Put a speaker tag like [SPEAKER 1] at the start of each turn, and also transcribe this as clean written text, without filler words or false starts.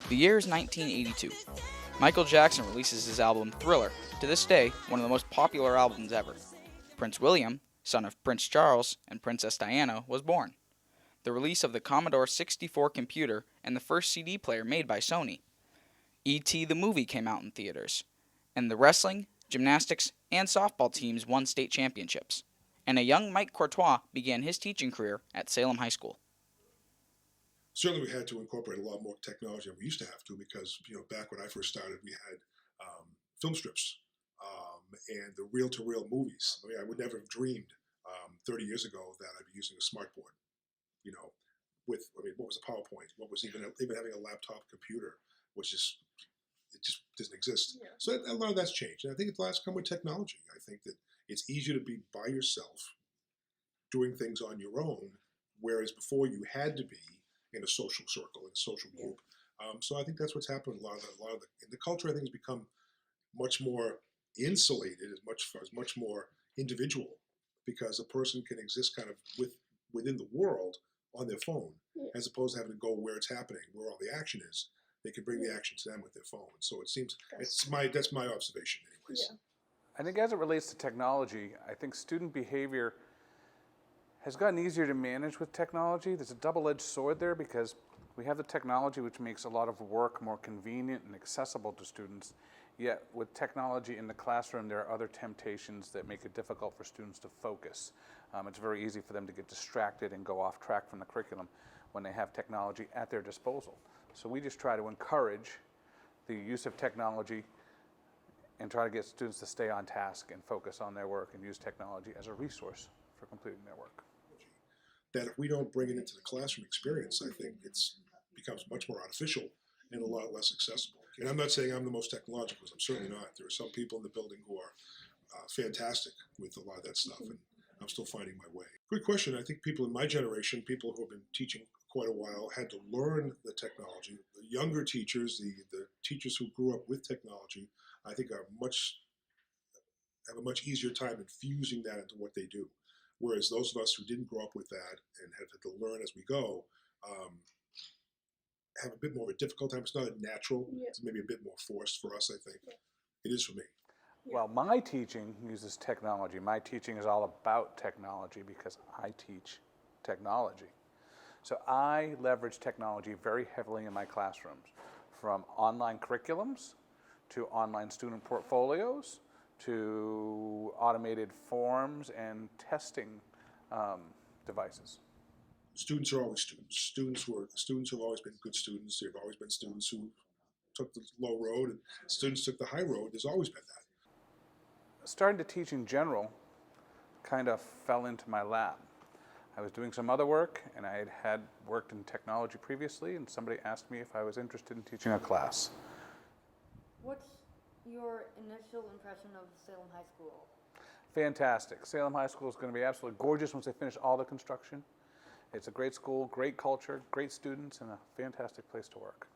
[SPEAKER 1] The year is 1982. Michael Jackson releases his album Thriller, to this day one of the most popular albums ever. Prince William, son of Prince Charles and Princess Diana, was born. The release of the Commodore 64 computer and the first CD player made by Sony. E.T. the movie came out in theaters. And the wrestling, gymnastics, and softball teams won state championships. And a young Mike Courtois began his teaching career at Salem High School.
[SPEAKER 2] Certainly we had to incorporate a lot more technology than we used to have to because, back when I first started, we had film strips and the reel-to-reel movies. I mean, I would never have dreamed 30 years ago that I'd be using a smartboard, what was a PowerPoint? What was even having a laptop computer, it just doesn't exist. Yeah. So a lot of that's changed. And I think it's come with technology. I think that it's easier to be by yourself doing things on your own, whereas before you had to be in a social circle, in a social group. So I think that's what's happened. The culture I think has become much more insulated, as much more individual, because a person can exist kind of within the world on their phone, as opposed to having to go where it's happening, where all the action is. They can bring the action to them with their phone. So it seems that's my observation, anyways.
[SPEAKER 3] Yeah.
[SPEAKER 4] I think as it relates to technology, I think student behavior has gotten easier to manage with technology. There's a double-edged sword there because we have the technology which makes a lot of work more convenient and accessible to students. Yet with technology in the classroom, there are other temptations that make it difficult for students to focus. It's very easy for them to get distracted and go off track from the curriculum when they have technology at their disposal. So we just try to encourage the use of technology and try to get students to stay on task and focus on their work and use technology as a resource for completing their work.
[SPEAKER 2] That if we don't bring it into the classroom experience, I think it becomes much more artificial and a lot less accessible. And I'm not saying I'm the most technological, because I'm certainly not. There are some people in the building who are fantastic with a lot of that stuff, and I'm still finding my way. Good question. I think people in my generation, people who have been teaching quite a while, had to learn the technology. The younger teachers, the teachers who grew up with technology, I think have a much easier time infusing that into what they do. Whereas those of us who didn't grow up with that and have had to learn as we go, have a bit more of a difficult time. It's not natural. Yeah. It's maybe a bit more forced for us, I think. Yeah. It is for me.
[SPEAKER 4] Well, my teaching uses technology. My teaching is all about technology because I teach technology. So I leverage technology very heavily in my classrooms, from online curriculums to online student portfolios to automated forms and testing devices.
[SPEAKER 2] Students are always students. Students have always been good students. They've always been students who took the low road, and students took the high road. There's always been that.
[SPEAKER 4] Starting to teach in general kind of fell into my lap. I was doing some other work, and I had worked in technology previously, and somebody asked me if I was interested in teaching a class.
[SPEAKER 3] What's your initial impression of Salem High School?
[SPEAKER 4] Fantastic. Salem High School is going to be absolutely gorgeous once they finish all the construction. It's a great school, great culture, great students, and a fantastic place to work.